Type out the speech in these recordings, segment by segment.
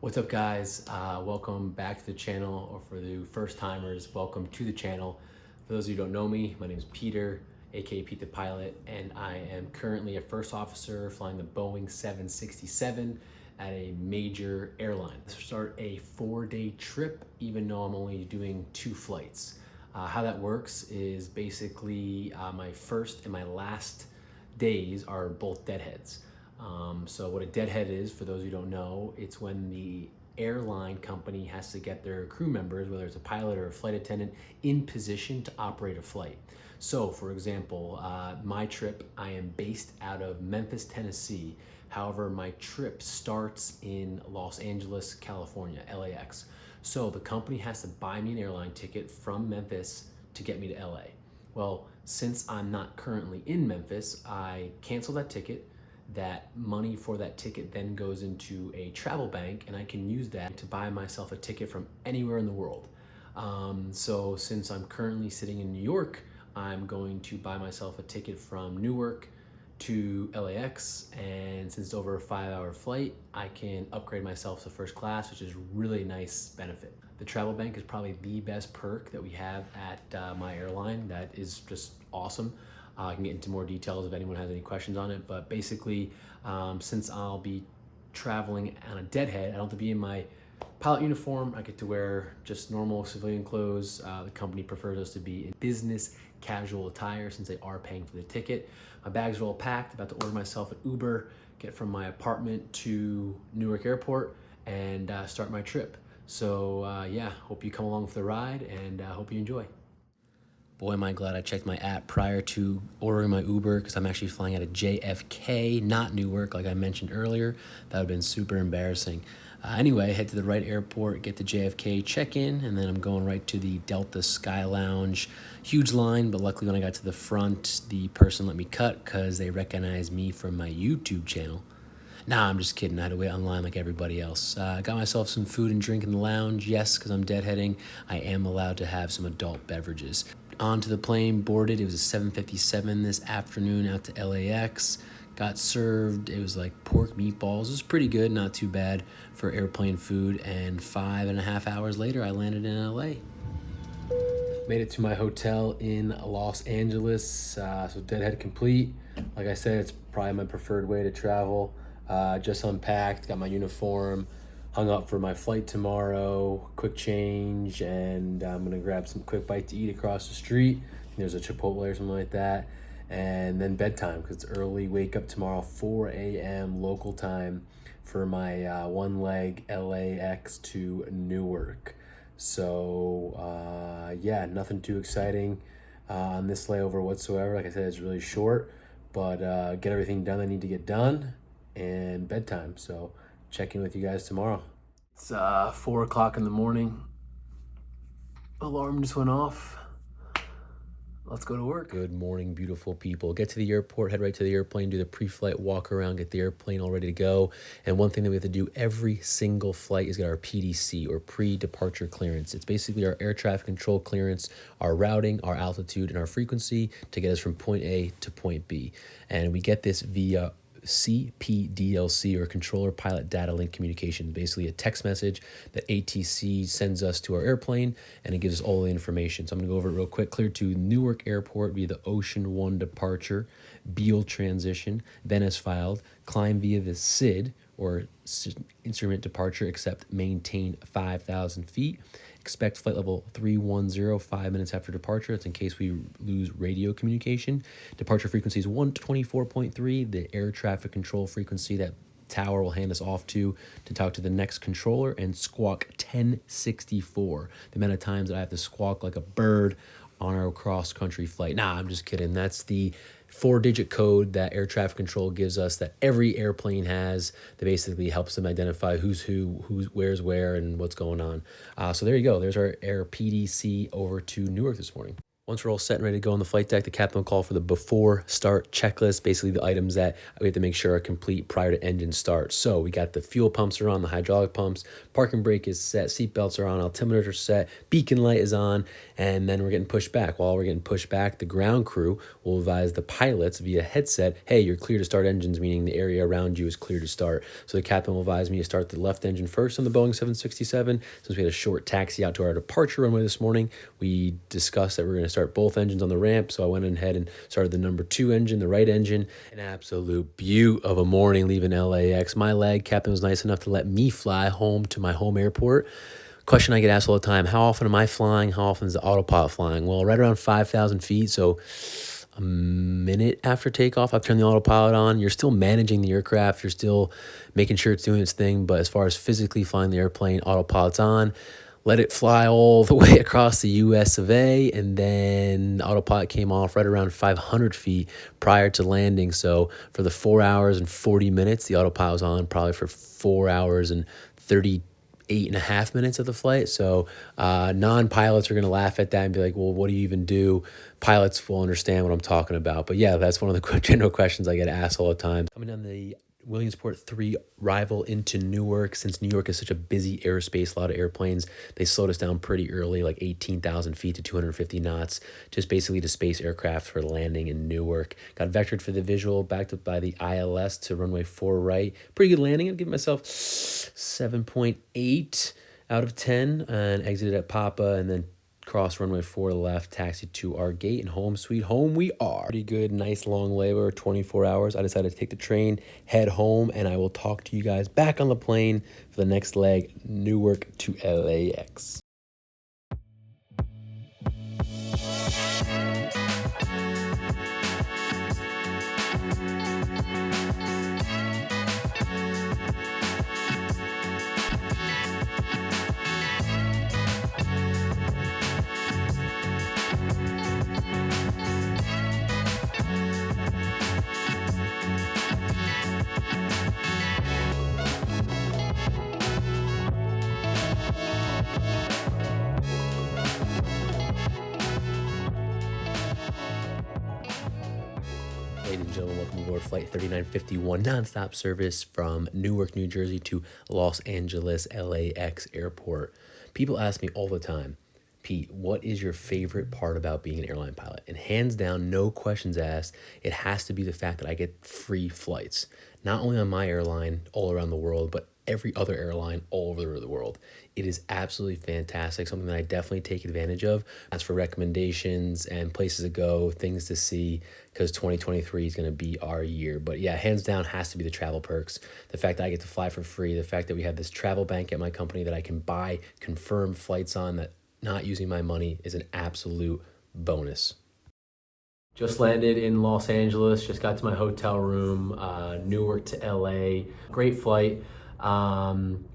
What's up, guys? Welcome back to the channel, or for the first timers, welcome to the channel. For those of you who don't know me, my name is Peter, aka Pete the Pilot, and I am currently a first officer flying the Boeing 767 at a major airline. Let's start a 4-day trip, even though I'm only doing 2 flights. How that works is basically my first and my last days are both deadheads. So what a deadhead is, for those who don't know, it's when the airline company has to get their crew members, whether it's a pilot or a flight attendant, in position to operate a flight. So for example, my trip, I am based out of Memphis, Tennessee. However, my trip starts in Los Angeles, California, LAX. So the company has to buy me an airline ticket from Memphis to get me to LA. Well, since I'm not currently in Memphis, I cancel that ticket. That money for that ticket then goes into a travel bank, and I can use that to buy myself a ticket from anywhere in the world. So since I'm currently sitting in New York, I'm going to buy myself a ticket from Newark to LAX, and since it's over a 5-hour flight, I can upgrade myself to first class, which is really nice benefit. The travel bank is probably the best perk that we have at my airline. That is just awesome. I can get into more details if anyone has any questions on it, but basically, since I'll be traveling on a deadhead, I don't have to be in my pilot uniform. I get to wear just normal civilian clothes. The company prefers us to be in business casual attire since they are paying for the ticket. My bags are all packed, about to order myself an Uber, get from my apartment to Newark Airport, and start my trip. So yeah, hope you come along for the ride, and hope you enjoy. Boy, am I glad I checked my app prior to ordering my Uber, because I'm actually flying out of JFK, not Newark, like I mentioned earlier. That would have been super embarrassing. Anyway, head to the right airport, get to JFK, check in, and then I'm going right to the Delta Sky Lounge. Huge line, but luckily when I got to the front, the person let me cut because they recognized me from my YouTube channel. Nah, I'm just kidding. I had to wait online like everybody else. I got myself some food and drink in the lounge. Yes, because I'm deadheading, I am allowed to have some adult beverages. Onto the plane, boarded. It was a 7:57 this afternoon out to LAX. Got served. It was like pork meatballs. It was pretty good, not too bad for airplane food. And 5.5 hours later, I landed in LA. Made it to my hotel in Los Angeles. So deadhead complete. Like I said, it's probably my preferred way to travel. Just unpacked, got my uniform, hung up for my flight tomorrow, quick change, and I'm gonna grab some quick bite to eat across the street. There's a Chipotle or something like that. And then bedtime, because it's early, wake up tomorrow, 4 a.m. local time for my one leg LAX to Newark. So yeah, nothing too exciting on this layover whatsoever. Like I said, it's really short, but get everything done I need to get done, and bedtime. So check in with you guys tomorrow. It's 4 o'clock in the morning. Alarm just went off. Let's go to work. Good morning, beautiful people. Get to the airport, head right to the airplane, do the pre-flight walk around, get the airplane all ready to go. And one thing that we have to do every single flight is get our PDC, or pre-departure clearance. It's basically our air traffic control clearance, our routing, our altitude, and our frequency to get us from point A to point B. And we get this via CPDLC, or Controller Pilot Data Link Communication, basically a text message that ATC sends us to our airplane, and it gives us all the information. So I'm gonna go over it real quick. Clear to Newark Airport via the Ocean 1 departure, Beale transition, then as filed, climb via the SID, or instrument departure, except maintain 5,000 feet. Expect flight level 310 5 minutes after departure. That's in case we lose radio communication. Departure frequency is 124.3, the air traffic control frequency that tower will hand us off to talk to the next controller, and squawk 1064. The amount of times that I have to squawk like a bird on our cross-country flight. Nah, I'm just kidding. That's the 4-digit code that air traffic control gives us, that every airplane has, that basically helps them identify who's where's where, and what's going on. So there you go. There's our air PDC over to Newark this morning. Once we're all set and ready to go on the flight deck, the captain will call for the before start checklist, basically the items that we have to make sure are complete prior to engine start. So we got the fuel pumps are on, the hydraulic pumps, parking brake is set, seat belts are on, altimeter is set, beacon light is on, and then we're getting pushed back. While we're getting pushed back, the ground crew will advise the pilots via headset, hey, you're clear to start engines, meaning the area around you is clear to start. So the captain will advise me to start the left engine first on the Boeing 767. Since we had a short taxi out to our departure runway this morning, we discussed that we're going to start both engines on the ramp. So I went ahead and started the number 2 engine, the right engine. An absolute beaut of a morning leaving LAX. My leg captain was nice enough to let me fly home to my home airport. Question I get asked all the time, how often am I flying? How often is the autopilot flying? Well, right around 5,000 feet. So a minute after takeoff, I've turned the autopilot on. You're still managing the aircraft. You're still making sure it's doing its thing. But as far as physically flying the airplane, autopilot's on. Let it fly all the way across the US of A, and then the autopilot came off right around 500 feet prior to landing. So for the 4 hours and 40 minutes, the autopilot was on probably for 4 hours and 38.5 minutes of the flight. So non-pilots are going to laugh at that and be like, well, what do you even do? Pilots will understand what I'm talking about. But yeah, that's one of the general questions I get asked all the time. Coming down the Williamsport 3 arrival into Newark. Since New York is such a busy airspace, a lot of airplanes, they slowed us down pretty early, like 18,000 feet to 250 knots, just basically to space aircraft for landing in Newark. Got vectored for the visual, backed up by the ILS to runway 4 right. Pretty good landing. I'd give myself 7.8 out of 10 and exited at Papa and then cross runway 4 left, taxi to our gate, and home sweet home we are. Pretty good, nice long layover, 24 hours. I decided to take the train, head home, and I will talk to you guys back on the plane for the next leg, Newark to LAX. Ladies and gentlemen, welcome aboard Flight 3951 nonstop service from Newark, New Jersey to Los Angeles LAX Airport. People ask me all the time, Pete, what is your favorite part about being an airline pilot? And hands down, no questions asked, it has to be the fact that I get free flights. Not only on my airline all around the world, but every other airline all over the world. It is absolutely fantastic, something that I definitely take advantage of. As for recommendations and places to go, things to see, because 2023 is going to be our year. But yeah, hands down has to be the travel perks. The fact that I get to fly for free, the fact that we have this travel bank at my company that I can buy confirmed flights on that not using my money is an absolute bonus. Just landed in Los Angeles, just got to my hotel room, Newark to LA. Great flight.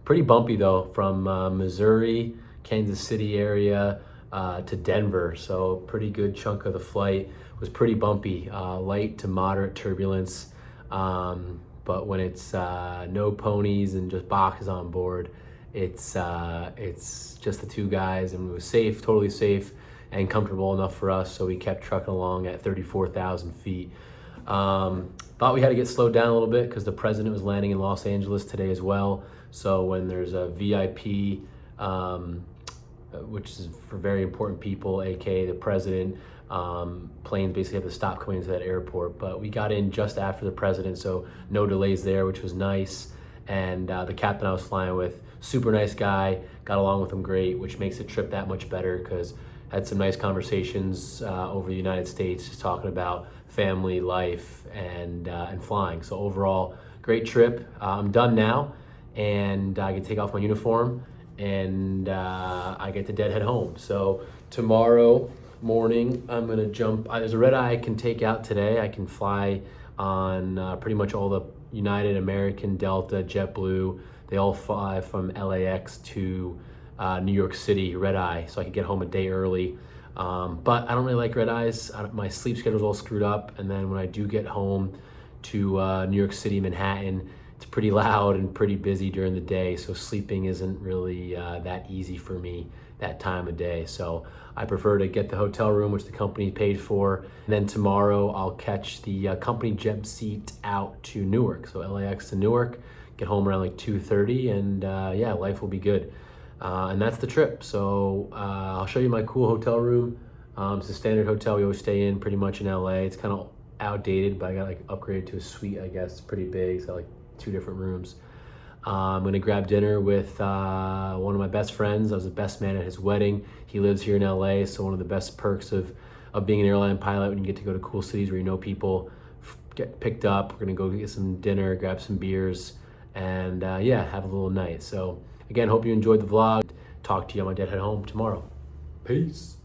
Pretty bumpy though, from Missouri, Kansas City area to Denver. So pretty good chunk of the flight was pretty bumpy, light to moderate turbulence. But when it's no ponies and just boxes on board, it's just the two guys, and it was safe, totally safe and comfortable enough for us. So we kept trucking along at 34,000 feet. Thought we had to get slowed down a little bit because the president was landing in Los Angeles today as well. So when there's a VIP, which is for very important people, aka the president, planes basically have to stop coming into that airport. But we got in just after the president, so no delays there, which was nice. And the captain I was flying with, super nice guy, got along with him great, which makes the trip that much better because had some nice conversations over the United States, just talking about family, life, and flying. So overall, great trip. I'm done now, and I can take off my uniform, and I get to deadhead home. So tomorrow morning, I'm gonna jump. There's a red eye I can take out today. I can fly on pretty much all the United, American, Delta, JetBlue. They all fly from LAX to New York City, red eye, so I could get home a day early. But I don't really like red eyes. My sleep schedule's all screwed up, and then when I do get home to New York City, Manhattan, it's pretty loud and pretty busy during the day, so sleeping isn't really that easy for me that time of day. So I prefer to get the hotel room, which the company paid for. And then tomorrow I'll catch the company jet seat out to Newark. So LAX to Newark, get home around like 2:30, and yeah, life will be good. And that's the trip. So I'll show you my cool hotel room. It's a standard hotel we always stay in pretty much in LA. It's kind of outdated, but I got like upgraded to a suite, I guess. It's pretty big. It's got like 2 different rooms. I'm gonna grab dinner with one of my best friends. I was the best man at his wedding. He lives here in LA, so one of the best perks of being an airline pilot, when you get to go to cool cities where you know people, get picked up. We're gonna go get some dinner, grab some beers, and yeah, have a little night. So again, hope you enjoyed the vlog. Talk to you on my deadhead home tomorrow. Peace.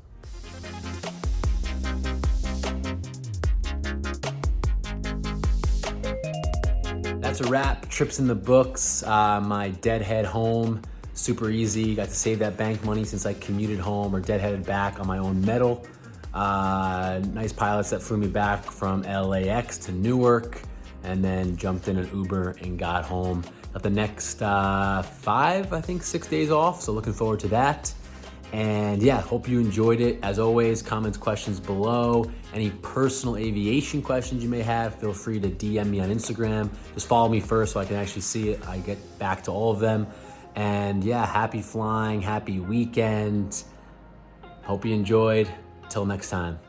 That's a wrap. Trip's in the books. My deadhead home, super easy. Got to save that bank money since I commuted home or deadheaded back on my own metal. Nice pilots that flew me back from LAX to Newark, and then jumped in an Uber and got home. Got the next 6 days off, so looking forward to that. And yeah, hope you enjoyed it. As always, comments, questions below. Any personal aviation questions you may have, feel free to DM me on Instagram. Just follow me first so I can actually see it. I get back to all of them. And yeah, happy flying, happy weekend. Hope you enjoyed. Till next time.